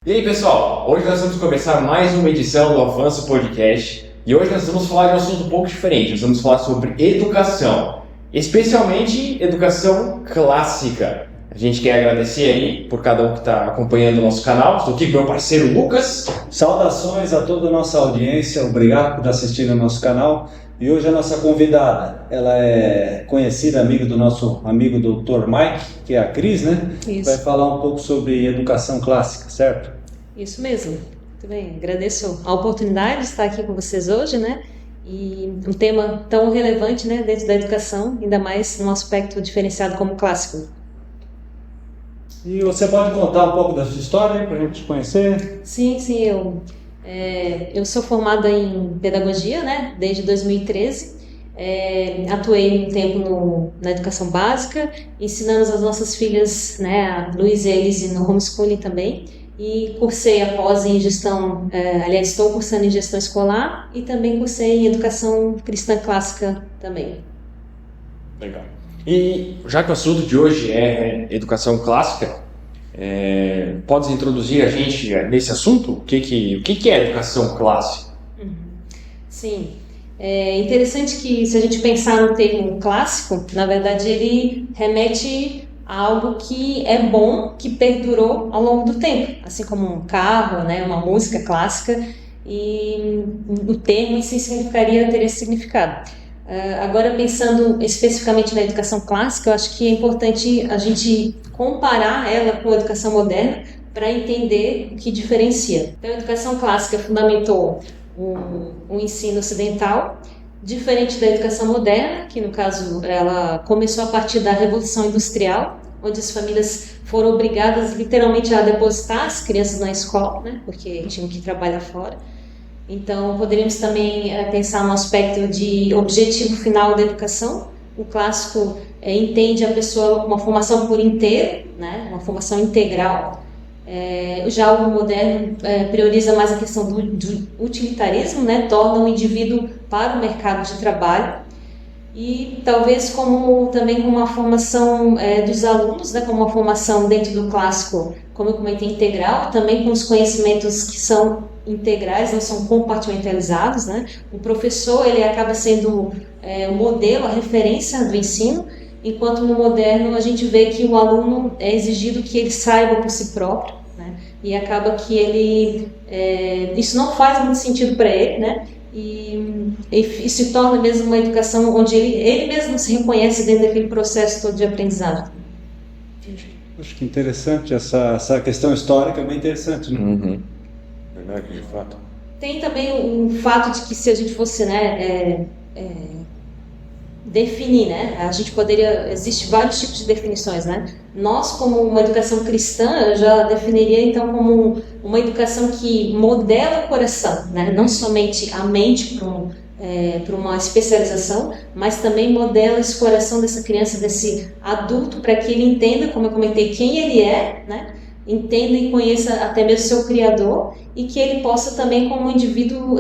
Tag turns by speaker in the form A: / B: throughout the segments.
A: E aí pessoal, hoje nós vamos começar mais uma edição do Avanço Podcast e hoje nós vamos falar de um assunto um pouco diferente, nós vamos falar sobre educação, especialmente educação clássica. A gente quer agradecer aí por cada um que está acompanhando o nosso canal, estou aqui com meu parceiro Lucas.
B: Saudações a toda a nossa audiência, obrigado por assistir ao nosso canal. E hoje a nossa convidada, ela é conhecida, amiga do nosso amigo Dr. Mike, que é a Cris, né?
C: Isso.
B: Vai falar um pouco sobre educação clássica, certo?
C: Isso mesmo. Muito bem. Agradeço a oportunidade de estar aqui com vocês hoje, né? E um tema tão relevante, né, dentro da educação, ainda mais num aspecto diferenciado como clássico.
B: E você pode contar um pouco da sua história para a gente te conhecer?
C: Sim, eu sou formada em pedagogia, né, desde 2013. Atuei um tempo na educação básica, ensinando as nossas filhas, né, a Luísa e a Elise no homeschooling também. E cursei após em gestão, estou cursando em gestão escolar e também cursei em educação cristã clássica também.
A: Legal. E já que o assunto de hoje é educação clássica, podes introduzir a gente nesse assunto? O que é educação clássica?
C: Sim, é interessante que se a gente pensar no termo clássico, na verdade ele remete a algo que é bom, que perdurou ao longo do tempo, assim como um carro, né, uma música clássica, e o termo em si teria esse significado. Agora, pensando especificamente na educação clássica, eu acho que é importante a gente comparar ela com a educação moderna para entender o que diferencia. Então, a educação clássica fundamentou o ensino ocidental, diferente da educação moderna, que no caso ela começou a partir da Revolução Industrial, onde as famílias foram obrigadas literalmente a depositar as crianças na escola, né, porque tinham que trabalhar fora. Então, poderíamos também pensar no aspecto de objetivo final da educação. O clássico entende a pessoa com uma formação por inteiro, né, uma formação integral. Já o moderno prioriza mais a questão do utilitarismo, né, torna o indivíduo para o mercado de trabalho. E talvez também com uma formação dos alunos, né, como uma formação dentro do clássico, como eu comentei, integral, também com os conhecimentos que são integrais, não são compartimentalizados, né? O professor ele acaba sendo o modelo, a referência do ensino, enquanto no moderno a gente vê que o aluno é exigido que ele saiba por si próprio, né? E acaba que isso não faz muito sentido para ele, né? E se torna mesmo uma educação onde ele mesmo se reconhece dentro daquele processo todo de aprendizado.
B: Acho que interessante, essa questão histórica é bem interessante, né?
A: Uhum. Verdade, de fato.
C: Tem também o fato de que se a gente fosse, né, definir, né, existe vários tipos de definições, né? Nós, como uma educação cristã, eu já definiria então como uma educação que modela o coração, né? Não somente a mente para uma especialização, mas também modela esse coração dessa criança, desse adulto, para que ele entenda, como eu comentei, quem ele é, né? Entenda e conheça até mesmo seu Criador e que ele possa também, como indivíduo,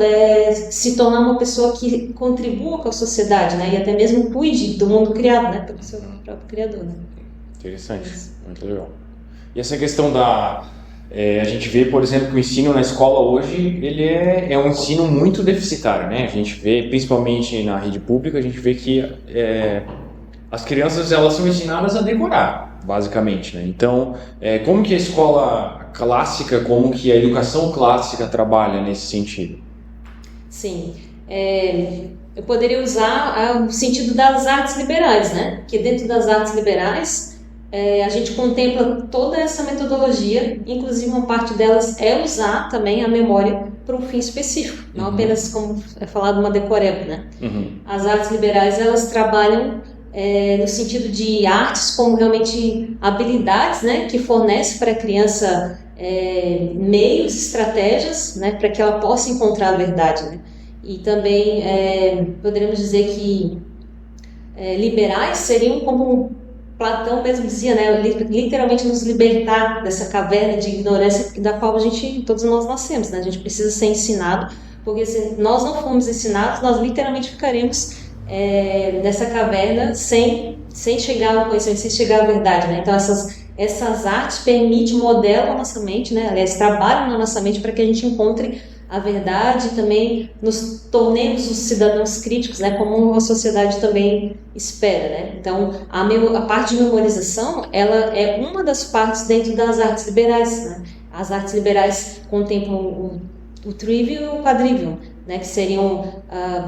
C: se tornar uma pessoa que contribua com a sociedade, né? E até mesmo cuide do mundo criado, né? Pelo seu próprio Criador, né?
A: Interessante, muito legal. E essa questão a gente vê, por exemplo, que o ensino na escola hoje ele é um ensino muito deficitário, né? A gente vê, principalmente na rede pública, a gente vê que as crianças elas são ensinadas a decorar, basicamente, né? Então, como que a escola clássica, como que a educação clássica trabalha nesse sentido?
C: Sim, eu poderia usar o sentido das artes liberais, né? Que dentro das artes liberais a gente contempla toda essa metodologia, inclusive uma parte delas é usar também a memória para um fim específico, não apenas como é falado uma decoreba, né? As artes liberais elas trabalham no sentido de artes como realmente habilidades, né, que fornece para a criança meios, estratégias, né, para que ela possa encontrar a verdade, né? E também poderíamos dizer que liberais seriam como Platão mesmo dizia, né, literalmente nos libertar dessa caverna de ignorância da qual todos nós nascemos, né? A gente precisa ser ensinado, porque se nós não formos ensinados, nós literalmente ficaremos nessa caverna sem chegar ao conhecimento, sem chegar à verdade, né? Então essas artes modelam a nossa mente, né? Aliás, trabalham na nossa mente para que a gente encontre a verdade e também nos tornemos os cidadãos críticos, né? Como a sociedade também espera, né? Então, a parte de memorização, ela é uma das partes dentro das artes liberais, né? As artes liberais contemplam o trivium e o quadrivium, né? Que seriam,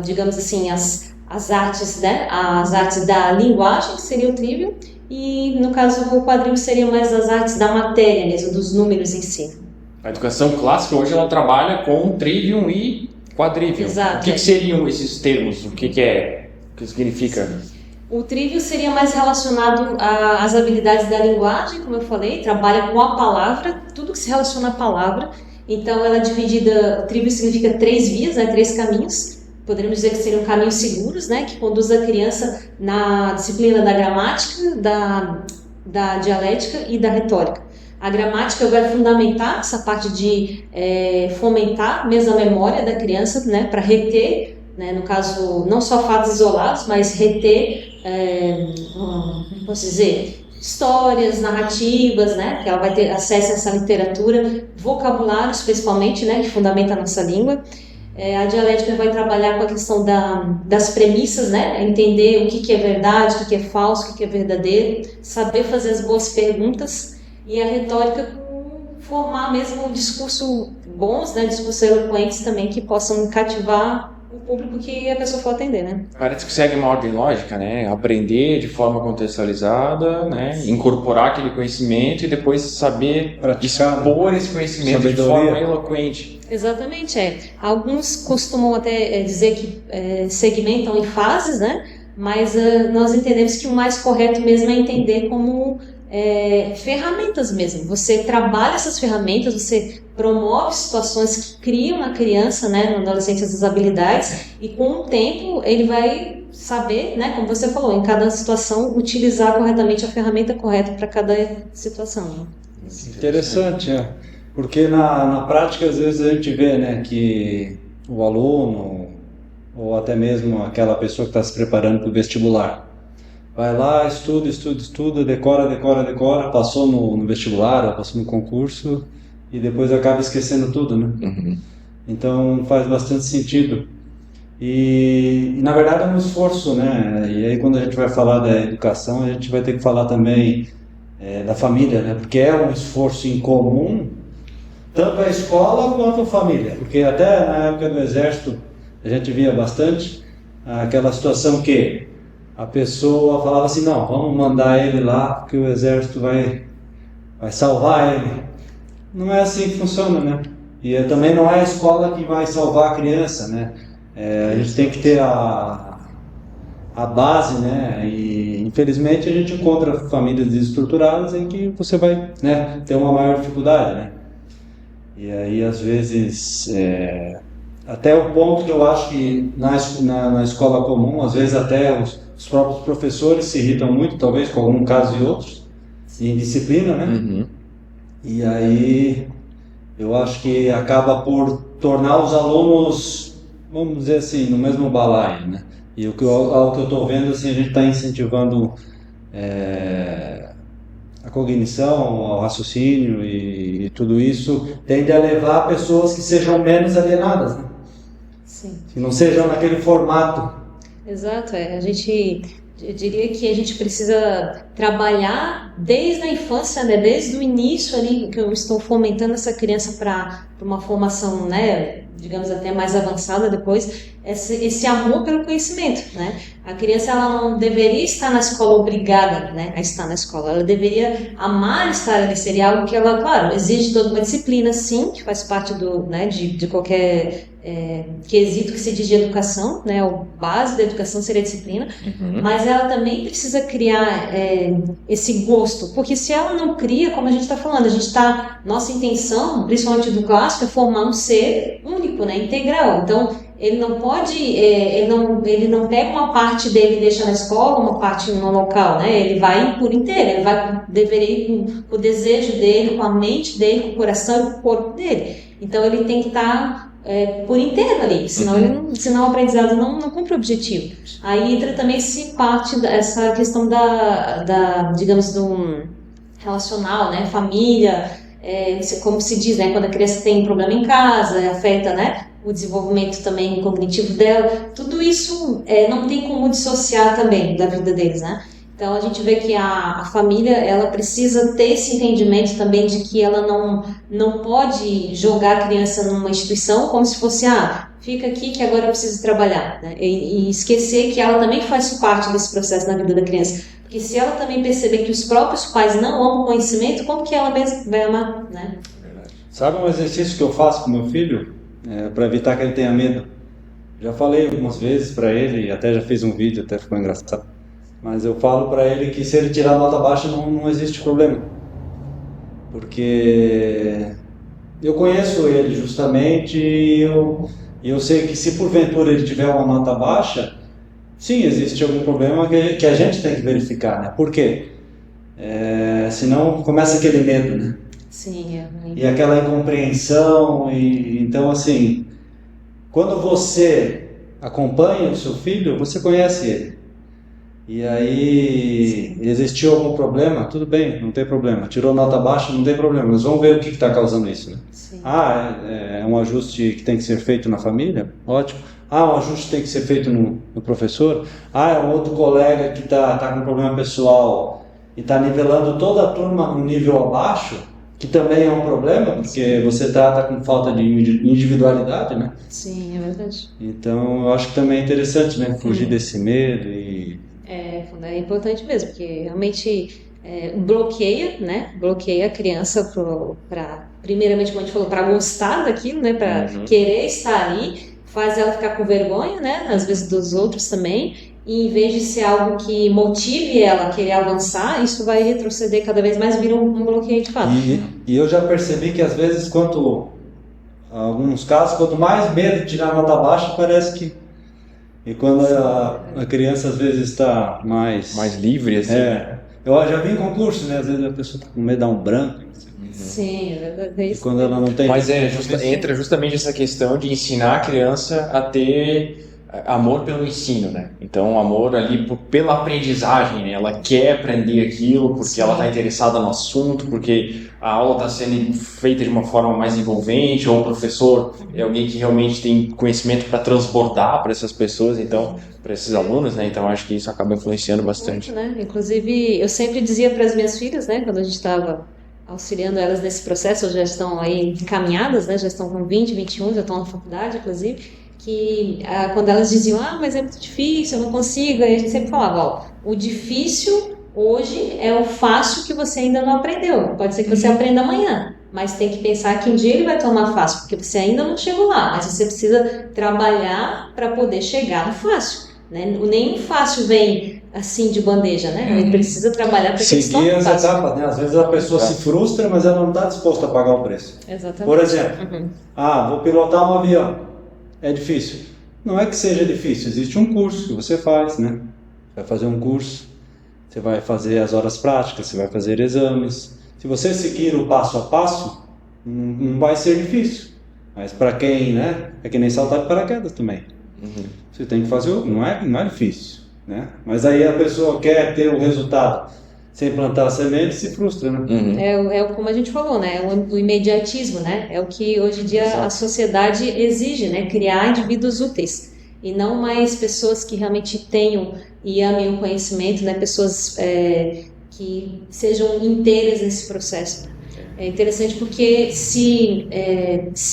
C: digamos assim, as artes, né? As artes da linguagem, que seria o trivium, e no caso o quadrivium seria mais as artes da matéria mesmo, dos números em si.
A: A educação clássica hoje ela trabalha com trivium e quadrivium.
C: Exato.
A: O que seriam esses termos? O que significa?
C: O trivium seria mais relacionado às habilidades da linguagem, como eu falei, trabalha com a palavra, tudo que se relaciona à palavra. Então ela é dividida, o trivium significa 3 vias, né, 3 caminhos. Poderíamos dizer que seriam caminhos seguros, né, que conduz a criança na disciplina da gramática, da dialética e da retórica. A gramática vai fundamentar essa parte de fomentar mesmo a memória da criança, né, para reter, né, no caso, não só fatos isolados, mas reter, como posso dizer, histórias, narrativas, né, que ela vai ter acesso a essa literatura, vocabulários principalmente, né, que fundamenta a nossa língua. A dialética vai trabalhar com a questão das premissas, né, entender o que é verdade, o que é falso, o que é verdadeiro, saber fazer as boas perguntas. E a retórica formar mesmo um discurso bons, né, discursos eloquentes também que possam cativar o público que a pessoa for atender, né?
A: Parece que segue uma ordem lógica, né? Aprender de forma contextualizada, né? Incorporar aquele conhecimento e depois saber expor esse conhecimento de forma eloquente.
C: Exatamente, Alguns costumam até dizer que segmentam em fases, né? Mas nós entendemos que o mais correto mesmo é entender como ferramentas mesmo. Você trabalha essas ferramentas, você promove situações que criam na criança, né, no adolescente, essas habilidades, e com o tempo ele vai saber, né, como você falou, em cada situação utilizar corretamente a ferramenta correta para cada situação. Né?
B: Interessante, porque na prática às vezes a gente vê, né, que o aluno ou até mesmo aquela pessoa que está se preparando para o vestibular vai lá, estuda, decora, passou no vestibular, ou passou no concurso e depois acaba esquecendo tudo, né?
A: Uhum.
B: Então faz bastante sentido. E na verdade é um esforço, né? E aí quando a gente vai falar da educação, a gente vai ter que falar também da família, né? Porque é um esforço em comum, tanto a escola quanto a família. Porque até na época do exército a gente via bastante aquela situação que a pessoa falava assim, não, vamos mandar ele lá porque o exército vai salvar ele. Não é assim que funciona, né? E também não é a escola que vai salvar a criança, né? A gente tem que ter a base, né? E infelizmente a gente encontra famílias desestruturadas em que você vai, né, ter uma maior dificuldade, né? E aí às vezes até o ponto que eu acho que na escola comum, às vezes até os próprios professores se irritam muito, talvez com algum caso e outros, em disciplina, né?
A: Uhum.
B: E aí eu acho que acaba por tornar os alunos, vamos dizer assim, no mesmo balaio, né? E ao que eu estou vendo, assim, a gente está incentivando a cognição, o raciocínio e tudo isso tende a levar pessoas que sejam menos alienadas, né?
C: Sim.
B: Que não sejam naquele formato.
C: Exato, eu diria que a gente precisa trabalhar desde a infância, né, desde o início ali, que eu estou fomentando essa criança para uma formação, né, digamos até mais avançada depois, esse amor pelo conhecimento, né? A criança ela não deveria estar na escola obrigada, né, a estar na escola, ela deveria amar estar ali, seria algo que ela, claro, exige toda uma disciplina, sim, que faz parte né, de qualquer quesito que se diz de educação, né, o base da educação seria a disciplina, mas ela também precisa criar esse gosto, porque se ela não cria, como a gente está falando, nossa intenção, principalmente do clássico, é formar um ser único, né, integral. Então ele não pode, ele não pega uma parte dele e deixa na escola, uma parte no local, né? Ele vai por inteiro, deveria ir com o desejo dele, com a mente dele, com o coração e com o corpo dele. Então ele tem que estar por inteiro ali, senão o aprendizado não cumpre o objetivo. Aí entra também essa questão digamos, relacional, né? Família, como se diz, né? Quando a criança tem um problema em casa, afeta, né? O desenvolvimento também cognitivo dela, tudo isso não tem como dissociar também da vida deles, né? Então a gente vê que a família, ela precisa ter esse entendimento também de que ela não pode jogar a criança numa instituição como se fosse, fica aqui que agora eu preciso trabalhar, né? E esquecer que ela também faz parte desse processo na vida da criança. Porque se ela também perceber que os próprios pais não amam o conhecimento, como que ela mesma vai amar, né?
B: Sabe um exercício que eu faço com meu filho? Para evitar que ele tenha medo. Já falei algumas vezes para ele, até já fiz um vídeo, até ficou engraçado. Mas eu falo para ele que se ele tirar nota baixa não existe problema. Porque eu conheço ele justamente e eu sei que se porventura ele tiver uma nota baixa, sim, existe algum problema que a gente tem que verificar, né? Por quê? Senão começa aquele medo, né?
C: Sim,
B: E aquela incompreensão, então assim, quando você acompanha o seu filho, você conhece ele. E aí, existiu algum problema? Tudo bem, não tem problema. Tirou nota baixa, não tem problema. Mas vamos ver o que está causando isso, né?
C: Sim.
B: É um ajuste que tem que ser feito na família? Ótimo. Um ajuste que tem que ser feito no professor? É um outro colega que tá com problema pessoal e está nivelando toda a turma no nível abaixo, que também é um problema, porque você tá com falta de individualidade, né?
C: Sim, é verdade.
B: Então, eu acho que também é interessante, né? Fugir desse medo
C: É importante mesmo, porque realmente bloqueia, né? Bloqueia a criança para, primeiramente, como a gente falou, para gostar daquilo, né? Para querer estar ali, faz ela ficar com vergonha, né? Às vezes dos outros também. E em vez de ser algo que motive ela a querer avançar, isso vai retroceder cada vez mais, vira um bloqueio de fato.
B: E eu já percebi que às vezes, alguns casos, quanto mais medo de tirar nota baixa, parece que... E quando a criança às vezes está mais
A: livre, assim.
B: Eu já vi em concurso, né? Às vezes a pessoa está com medo de dar um branco.
C: Sim, é verdade.
B: E quando ela não tem...
A: Mas entra justamente essa questão de ensinar a criança a ter amor pelo ensino, né? Então, amor ali pela aprendizagem, né? Ela quer aprender aquilo porque ela está interessada no assunto, porque a aula está sendo feita de uma forma mais envolvente, ou o professor é alguém que realmente tem conhecimento para transbordar para essas pessoas, então, para esses alunos, né? Então, acho que isso acaba influenciando bastante.
C: Muito, né? Inclusive, eu sempre dizia para as minhas filhas, né? Quando a gente estava auxiliando elas nesse processo, já estão aí encaminhadas, né? Já estão com 20, 21, já estão na faculdade, inclusive, que quando elas diziam, mas é muito difícil, eu não consigo, aí a gente sempre falava, o difícil hoje é o fácil que você ainda não aprendeu. Pode ser que você aprenda amanhã, mas tem que pensar que um dia ele vai tornar fácil, porque você ainda não chegou lá, mas você precisa trabalhar para poder chegar no fácil, né? Nem o fácil vem assim de bandeja, né? Ele precisa trabalhar para que ele se torne
B: seguir as
C: fácil.
B: etapas, né? Às vezes a pessoa se frustra, mas ela não está disposta a pagar o preço.
C: Exatamente.
B: Por exemplo, vou pilotar um avião. É difícil. Não é que seja difícil, existe um curso que você faz, né? Vai fazer um curso, você vai fazer as horas práticas, você vai fazer exames. Se você seguir o passo a passo, não vai ser difícil. Mas para quem, né? É que nem saltar de paraquedas também. Você tem que fazer, não é difícil, né? Mas aí a pessoa quer ter o resultado sem plantar a semente, se frustra, né?
C: Como a gente falou, né? O imediatismo, né? É o que hoje em dia a sociedade exige, né? Criar indivíduos úteis e não mais pessoas que realmente tenham e amem o conhecimento, né? Pessoas que sejam inteiras nesse processo. É interessante porque se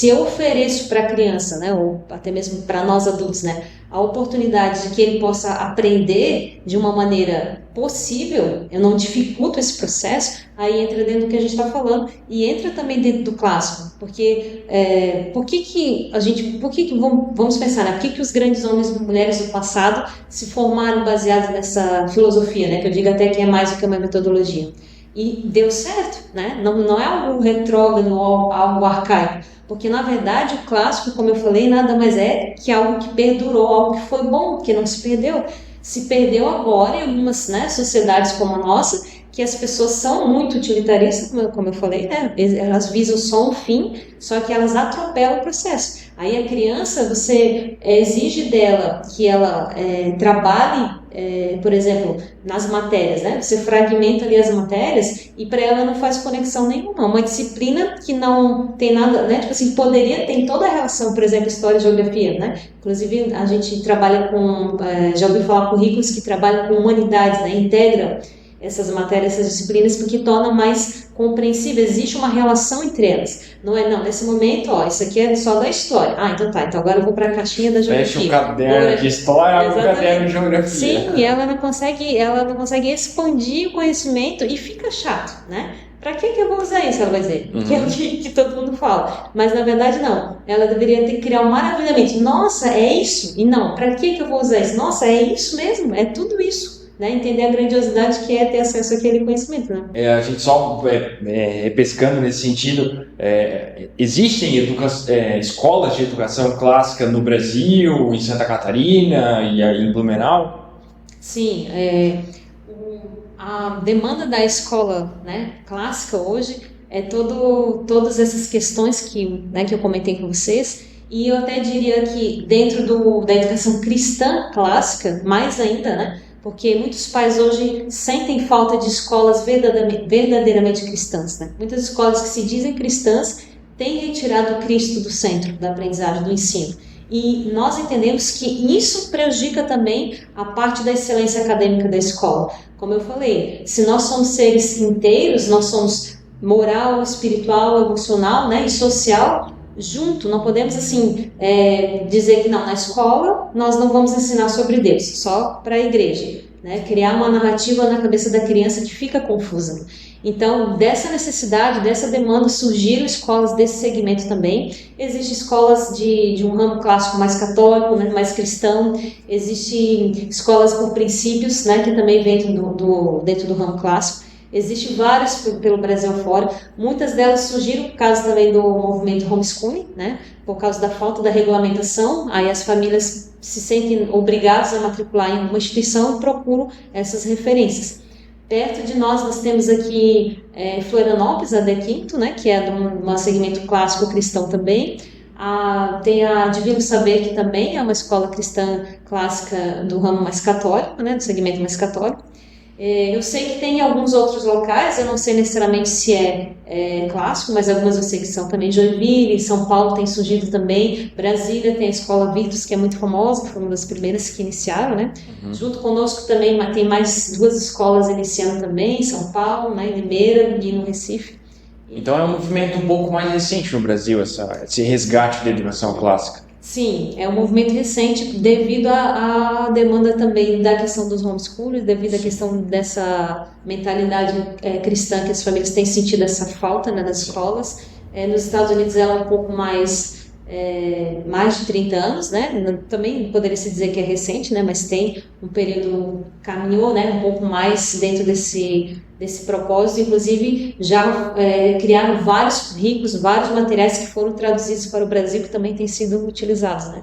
C: eu ofereço para a criança, né? Ou até mesmo para nós adultos, né? A oportunidade de que ele possa aprender de uma maneira possível, eu não dificulto esse processo, aí entra dentro do que a gente está falando e entra também dentro do clássico, porque vamos pensar, né? Por que os grandes homens e mulheres do passado se formaram baseados nessa filosofia, né? Que eu digo até que é mais do que uma metodologia. E deu certo, né? Não é algo retrógrado ou algo arcaico, porque na verdade o clássico, como eu falei, nada mais é que algo que perdurou, algo que foi bom, que não se perdeu. Se perdeu agora em algumas, né, sociedades como a nossa, que que as pessoas são muito utilitaristas, como eu falei, né? Elas visam só um fim, só que elas atropelam o processo. Aí a criança, você exige dela que ela trabalhe, por exemplo, nas matérias, né? Você fragmenta ali as matérias e para ela não faz conexão nenhuma. Uma disciplina que não tem nada, né? Tipo assim, poderia ter toda a relação, por exemplo, história e geografia, né? Inclusive, a gente trabalha com, já ouvi falar currículos que trabalham com humanidades, né? Integram essas matérias, essas disciplinas, porque torna mais compreensível, existe uma relação entre elas. Não é, não, nesse momento, ó, isso aqui é só da história. Ah, então tá, então agora eu vou para a caixinha da geografia.
A: Fecha o caderno de história, abre o caderno de geografia.
C: Sim, e ela não consegue expandir o conhecimento e fica chato, né? Para que eu vou usar isso? Ela vai dizer, que é o que todo mundo fala. Mas na verdade não. Ela deveria ter que criar um maravilhamento. Nossa, é isso? E não, para que eu vou usar isso? Nossa, é isso mesmo? É tudo isso. Né? Entender a grandiosidade que é ter acesso àquele conhecimento. Né?
A: A gente só repescando nesse sentido, existem escolas de educação clássica no Brasil, em Santa Catarina e em Blumenau?
C: Sim, a demanda da escola, né, clássica hoje é todas essas questões que eu comentei com vocês, e eu até diria que dentro da educação cristã clássica, mais ainda, né, porque muitos pais hoje sentem falta de escolas verdadeiramente cristãs. Né? Muitas escolas que se dizem cristãs têm retirado o Cristo do centro da aprendizagem, do ensino. E nós entendemos que isso prejudica também a parte da excelência acadêmica da escola. Como eu falei, se nós somos seres inteiros, nós somos moral, espiritual, emocional, né, e social, junto, não podemos assim dizer que não, na escola nós não vamos ensinar sobre Deus, só para a igreja, né? Criar uma narrativa na cabeça da criança que fica confusa. Então, dessa necessidade, dessa demanda, surgiram escolas desse segmento também. Existem escolas de um ramo clássico mais católico, né, mais cristão. Existem escolas por princípios, né, que também vêm dentro do ramo clássico. Existem várias pelo Brasil afora, muitas delas surgiram por causa também do movimento homeschooling, né? Por causa da falta da regulamentação, aí as famílias se sentem obrigadas a matricular em uma instituição e procuram essas referências. Perto de nós temos aqui Florianópolis, a D5, né? Que é de um segmento clássico cristão também. Tem a Divino Saber, que também é uma escola cristã clássica do ramo mais católico, né? Do segmento mais católico. Eu sei que tem alguns outros locais, eu não sei necessariamente se é clássico, mas algumas eu sei que são também. Joinville, São Paulo tem surgido também, Brasília tem a Escola Virtus, que é muito famosa, foi uma das primeiras que iniciaram, né? Junto conosco também tem mais 2 escolas iniciando também, em São Paulo, né, em Limeira e no Recife.
A: Então é um movimento um pouco mais recente no Brasil, esse resgate da educação clássica.
C: Sim, é um movimento recente devido à demanda também da questão dos homeschoolers, devido à questão dessa mentalidade cristã que as famílias têm sentido essa falta, né, nas escolas. Nos Estados Unidos ela é um pouco mais de 30 anos, né? Também poderia se dizer que é recente, né? Mas tem um período, caminhou, né, um pouco mais dentro desse propósito. Inclusive já criaram vários currículos, vários materiais que foram traduzidos para o Brasil, que também têm sido utilizados, né?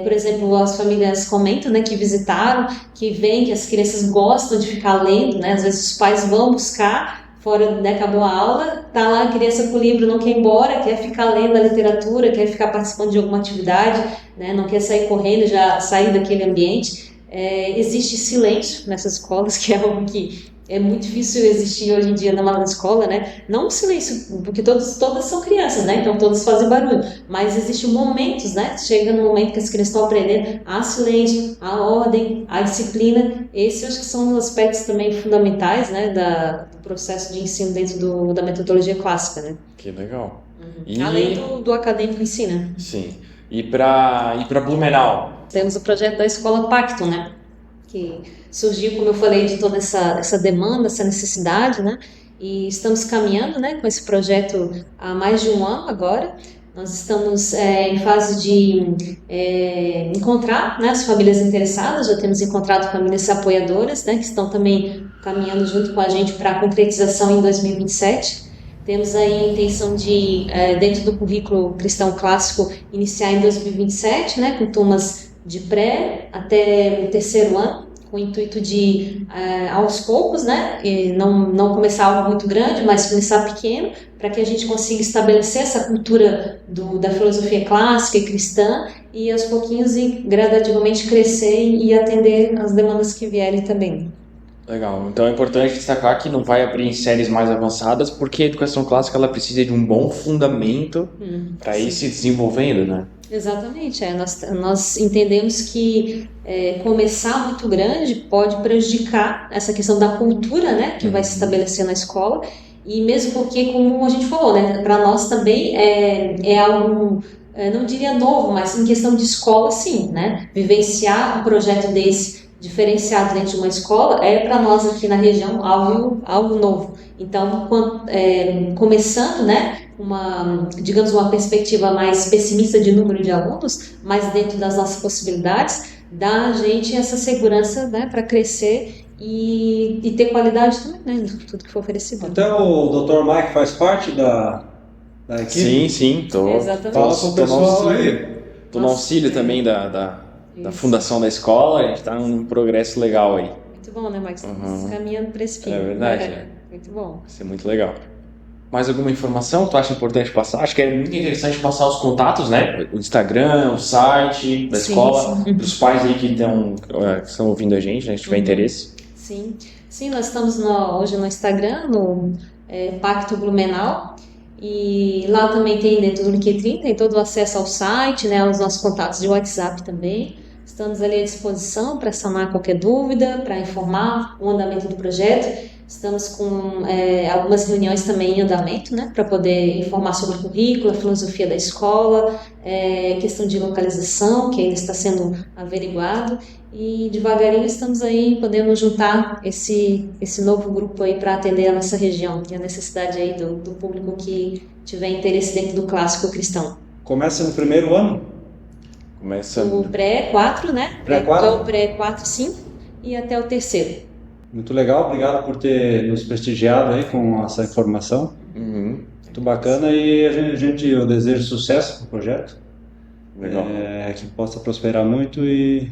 C: Por exemplo, as famílias comentam, né, que visitaram, que veem que as crianças gostam de ficar lendo, né? Às vezes os pais vão buscar fora, né, acabou a aula, tá lá a criança com o livro, não quer ir embora, quer ficar lendo a literatura, quer ficar participando de alguma atividade, né, não quer sair correndo, já sair daquele ambiente. Existe silêncio nessas escolas, que é algo que é muito difícil existir hoje em dia numa escola, né? Não silêncio, porque todas são crianças, né? Então todas fazem barulho, mas existem momentos, né? Chega no momento que as crianças estão aprendendo a silêncio, a ordem, a disciplina. Esses eu acho que são os aspectos também fundamentais, né? Do processo de ensino dentro da metodologia clássica, né?
A: Que legal.
C: Além do acadêmico em si, né?
A: Sim. E para Blumenau?
C: Temos o projeto da Escola Pacto, né? Que surgiu, como eu falei, de toda essa demanda, essa necessidade, né? E estamos caminhando, né, com esse projeto há mais de um ano agora. Nós estamos em fase de encontrar, né, as famílias interessadas, já temos encontrado famílias apoiadoras, né, que estão também caminhando junto com a gente para a concretização em 2027. Temos aí a intenção de, dentro do currículo cristão clássico, iniciar em 2027, né, com turmas de pré até o 3º ano, com o intuito de, aos poucos, né, e não começar algo muito grande, mas começar pequeno, para que a gente consiga estabelecer essa cultura da filosofia clássica e cristã e aos pouquinhos e gradativamente crescer e atender as demandas que vierem também.
A: Legal. Então é importante destacar que não vai abrir em séries mais avançadas, porque a educação clássica ela precisa de um bom fundamento para ir se desenvolvendo, né?
C: Exatamente. Nós entendemos que começar muito grande pode prejudicar essa questão da cultura, né, que vai se estabelecer na escola. E mesmo porque, como a gente falou, né, para nós também é algo, não diria novo, mas em questão de escola, sim, né? Vivenciar um projeto desse diferenciado dentro de uma escola é para nós aqui na região algo novo. Então, começando, né, digamos, uma perspectiva mais pessimista de número de alunos, mas dentro das nossas possibilidades, dá a gente essa segurança, né, para crescer e ter qualidade também, né, de tudo que for oferecido.
B: Até o Dr. Mike faz parte da equipe?
A: Sim,
C: Exatamente.
B: Fala pro pessoal aí.
A: Tô no auxílio também da fundação da escola, a gente tá num progresso legal aí.
C: Muito bom, né, Max? Estamos caminhando para esse fim.
A: É verdade.
C: Muito bom.
A: Vai ser muito legal. Mais alguma informação que tu acha importante passar? Acho que é muito interessante passar os contatos, né? O Instagram, o site da escola, para os pais aí que estão ouvindo a gente, né? Se tiver interesse.
C: Sim, nós estamos hoje no Instagram, no Pacto Blumenau, e lá também tem dentro do Linktree, tem todo o acesso ao site, né? Os nossos contatos de WhatsApp também. Estamos ali à disposição para sanar qualquer dúvida, para informar o andamento do projeto. Estamos com algumas reuniões também em andamento, né, para poder informar sobre o currículo, a filosofia da escola, questão de localização, que ainda está sendo averiguado, e devagarinho estamos aí podendo juntar esse novo grupo aí para atender a nossa região e a necessidade aí do público que tiver interesse dentro do clássico cristão.
B: Começa no primeiro ano?
A: Começa
C: O pré-4, né?
B: Pré-4?
C: O pré-4, sim, e até o terceiro.
B: Muito legal, obrigado por ter nos prestigiado aí com essa informação. Muito bacana e eu desejo sucesso no projeto.
A: Legal.
B: Que possa prosperar muito e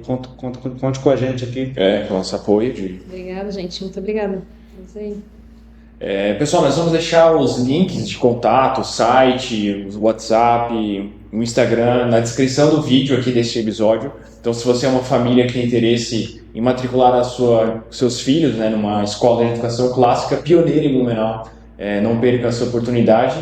B: conte com a gente aqui.
A: Com o nosso apoio.
C: Obrigada, gente. Muito obrigada. É isso aí.
A: Pessoal, nós vamos deixar os links de contato, o site, o WhatsApp, o Instagram na descrição do vídeo aqui deste episódio. Então, se você é uma família que tem interesse em matricular seus filhos, né, numa escola de educação clássica pioneira em Blumenau, não perca essa oportunidade.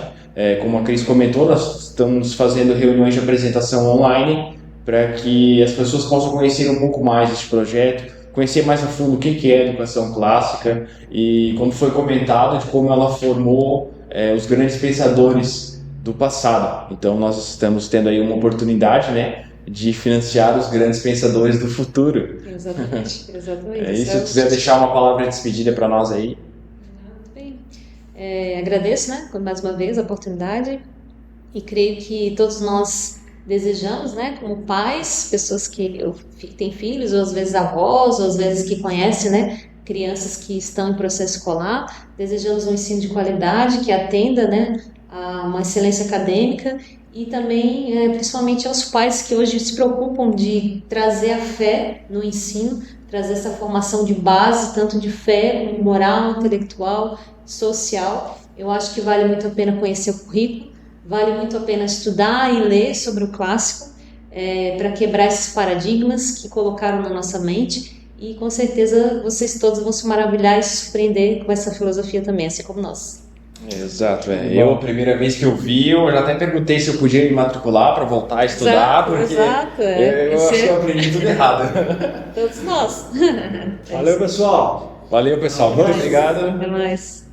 A: Como a Cris comentou, nós estamos fazendo reuniões de apresentação online para que as pessoas possam conhecer um pouco mais deste projeto, conhecer mais a fundo o que é a educação clássica e, como foi comentado, de como ela formou os grandes pensadores do passado. Então, nós estamos tendo aí uma oportunidade, né, de financiar os grandes pensadores do futuro.
C: Exatamente.
A: É isso. Se quiser deixar uma palavra de despedida para nós aí.
C: Muito bem. Agradeço, né, mais uma vez a oportunidade e creio que todos nós desejamos, né, como pais, pessoas que têm filhos, ou às vezes avós, ou às vezes que conhecem, né, crianças que estão em processo escolar, desejamos um ensino de qualidade que atenda, né, a uma excelência acadêmica e também, principalmente aos pais que hoje se preocupam de trazer a fé no ensino, trazer essa formação de base, tanto de fé como moral, intelectual, social. Eu acho que vale muito a pena conhecer o currículo, vale muito a pena estudar e ler sobre o clássico para quebrar esses paradigmas que colocaram na nossa mente e com certeza vocês todos vão se maravilhar e se surpreender com essa filosofia também, assim como nós.
A: Exato, a primeira vez que eu vi, eu já até perguntei se eu podia me matricular para voltar a estudar, porque eu acho que eu aprendi tudo errado.
C: Todos nós.
B: Valeu, pessoal.
A: Valeu, pessoal. Muito obrigado.
C: Até mais.